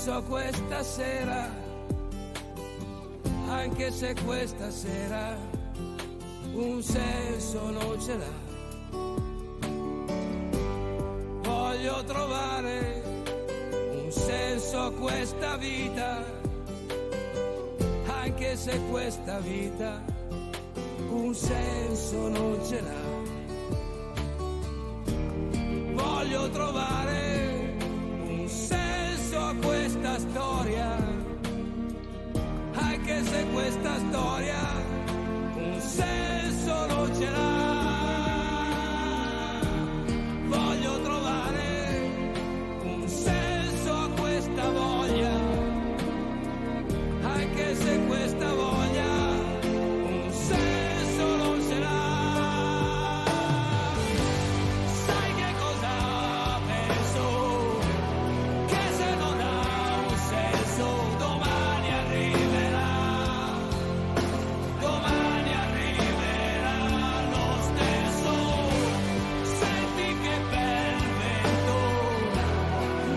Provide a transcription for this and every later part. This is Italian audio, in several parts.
senso questa sera, anche se questa sera un senso non ce l'ha. Voglio trovare un senso a questa vita, anche se questa vita un senso non ce l'ha. Voglio trovare un senso a questa storia, anche se questa storia un senso non ce l'ha. Voglio trovare un senso a questa voglia, anche se questa voglia un senso non ce l'ha. Sai che cosa penso? Che se non ha un senso domani arriverà, domani arriverà lo stesso. Senti che bel vento,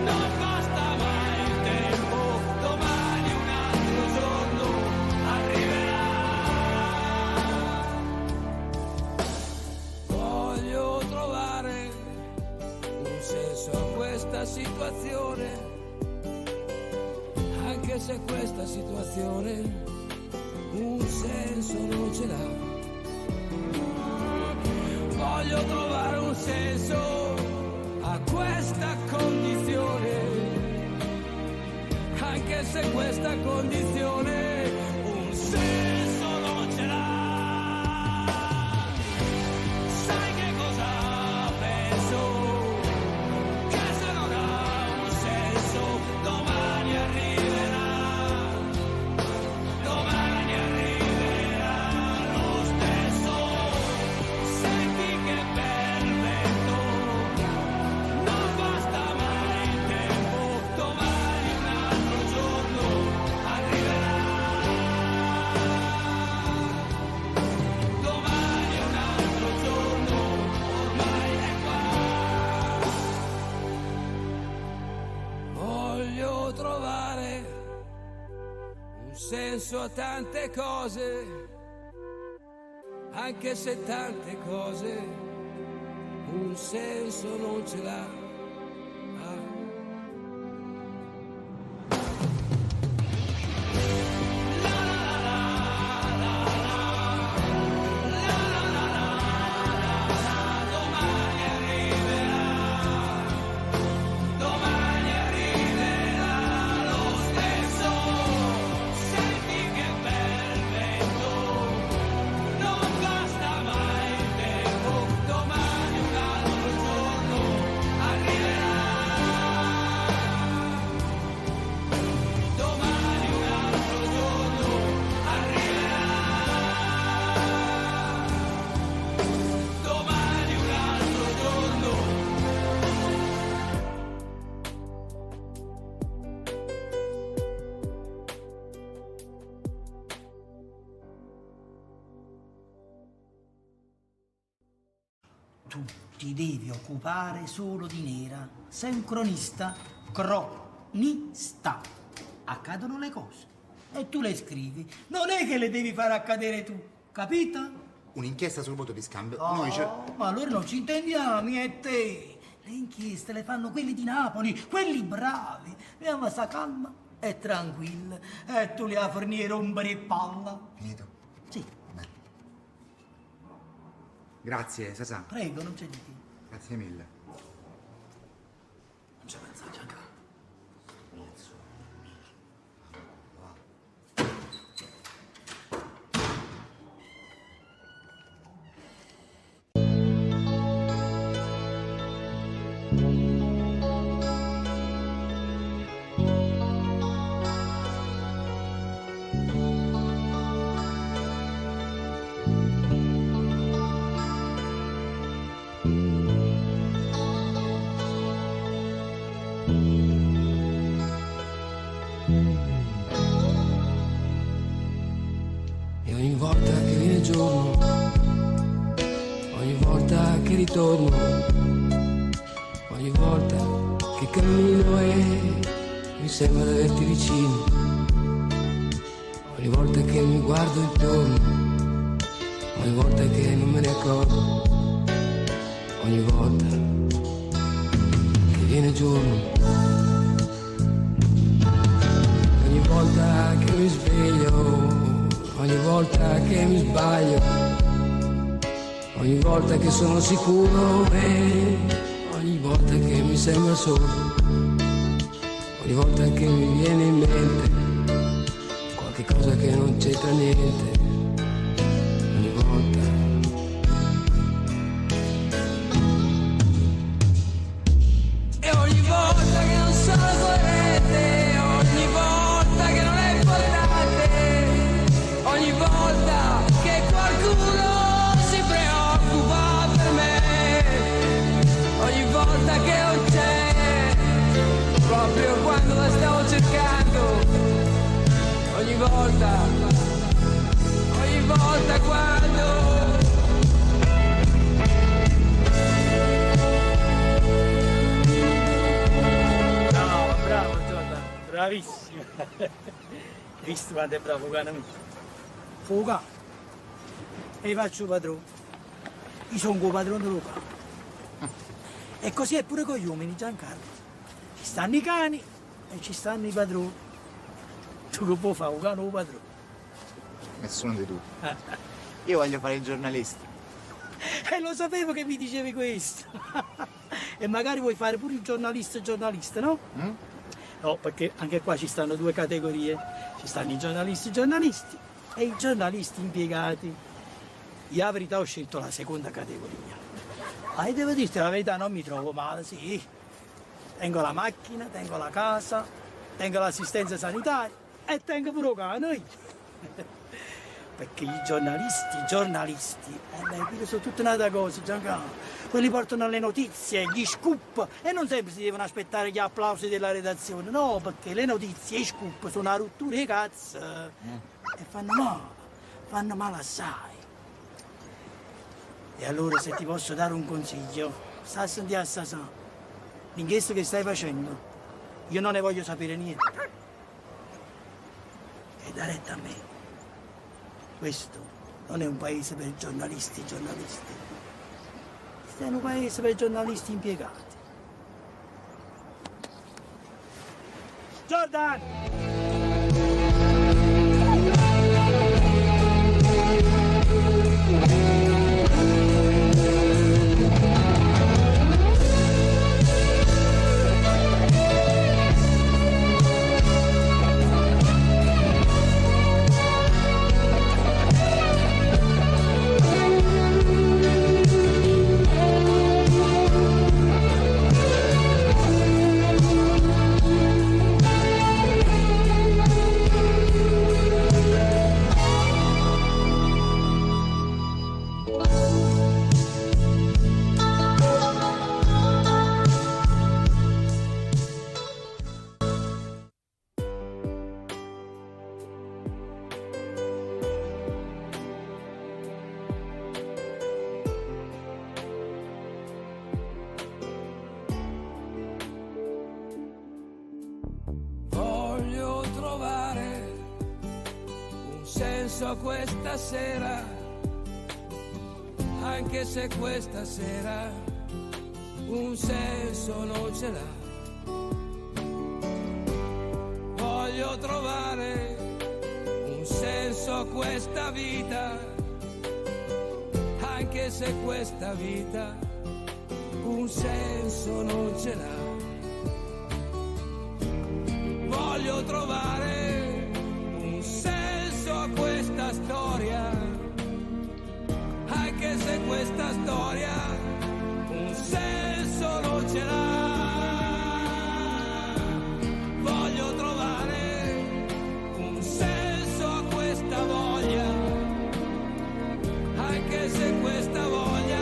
non basta mai il tempo, domani un altro giorno arriverà. Voglio trovare un senso a questa situazione, anche se questa situazione un senso non ce l'ha. Voglio trovare un senso a questa condizione, anche se questa condizione un senso non ce l'ha. Sai che cosa penso? Che se non ha un senso domani arriverà, domani arriverà lo stesso. Senti che bel vento, non basta mai il tempo, domani un altro giorno arriverà, domani un altro giorno ormai è qua. Voglio trovare un senso a tante cose, anche se tante cose un senso non ce l'ha. Ah. Domani arriverà, domani arriverà lo stesso. Senti che bel vento, non basta mai il tempo, domani un altro giorno arriverà, domani un altro giorno arriverà, domani un altro giorno. Tu ti devi occupare solo di Nera. Sei un cronista, cronista. Accadono le cose e tu le scrivi. Non è che le devi far accadere tu, capito? Un'inchiesta sul voto di scambio. Oh, ma allora non ci intendiamo, io e te. Le inchieste le fanno quelli di Napoli, quelli bravi. Abbiamo sta calma e tranquilla. E tu li a fornire rompere e palla. Finito? Sì, Beh. Grazie, Sasà. prego, non c'è di che. Grazie mille. Non c'è messaggio anche. E ogni volta che viene il giorno, ogni volta che ritorno, ogni volta che cammino e mi sembra di averti vicino. Ogni volta che mi guardo intorno, ogni volta che non me ne accorgo, ogni volta che viene giorno, ogni volta che mi sveglio, ogni volta che mi sbaglio, ogni volta che sono sicuro e ogni volta che mi sembra solo, ogni volta che mi viene in mente qualche cosa che non c'entra niente, ogni volta. E ogni volta che non sono coerente, ogni volta che non è importante, ogni volta che qualcuno si preoccupa per me, ogni volta che non c'è, proprio quando la stavo cercando, ogni volta quando Bravo Jordan, bravissimo. Visto quanto è bravo cane? Fuga. E faccio padrone. Io sono un padrone dello cane. E così è pure con gli uomini, Giancarlo. Ci stanno i cani e ci stanno i padroni. Tu che puoi fare un cane o un padrone? Nessuno di due. Io voglio fare il giornalista. E lo sapevo che mi dicevi questo. E magari vuoi fare pure il giornalista, no? No, perché anche qua ci stanno due categorie. Ci stanno i giornalisti e i giornalisti impiegati. Io la verità ho scelto la seconda categoria. E devo dirti la verità, non mi trovo male, sì. Tengo la macchina, tengo la casa, tengo l'assistenza sanitaria e tengo pure il cane. Perché i giornalisti, quelli sono tutta un'altra cosa, Giancarlo. Quelli portano le notizie, gli scoop, e non sempre si devono aspettare gli applausi della redazione, no, perché le notizie, i scoop sono una rottura di cazzo e fanno male assai. E allora se ti posso dare un consiglio, sta a sentire a Sasà, l'inchiesta che stai facendo, io non ne voglio sapere niente. E da retta a me. Questo non è un paese per giornalisti. Questo è un paese per giornalisti impiegati. Jordan! senso questa sera, anche se questa sera un senso non ce l'ha. Voglio trovare un senso a questa vita, anche se questa vita un senso non ce l'ha. Voglio trovare un senso a questa storia, anche se questa storia un senso non ce l'ha. Voglio trovare un senso a questa voglia, anche se questa voglia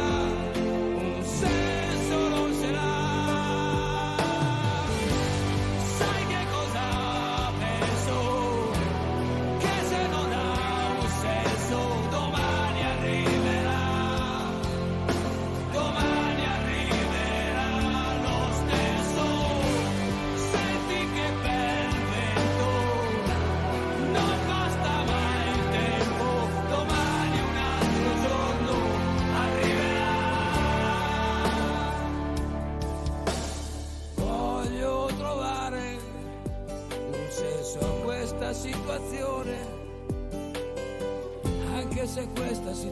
un senso non ce l'ha. Sai che cosa penso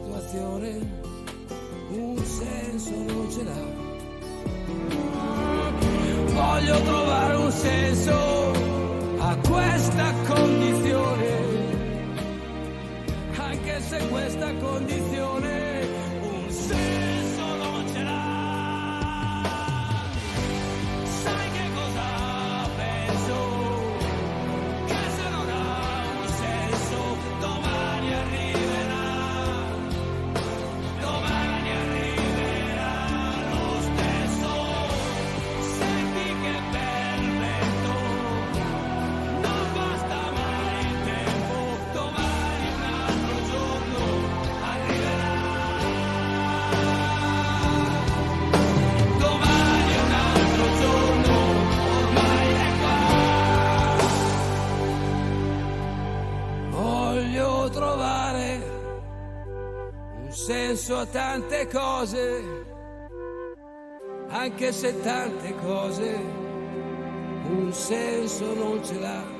situazione un senso non ce l'ha. Voglio trovare un senso a questa condizione, anche se questa condizione un senso non ce l'ha. Sai che cosa penso? Che se non ha un senso domani arriverà, domani arriverà lo stesso. Senti che perfetto, non basta mai il tempo, domani un altro giorno arriverà. Domani un altro giorno ormai è qua. Voglio trovare un senso a tante cose, anche se tante cose un senso non ce l'ha.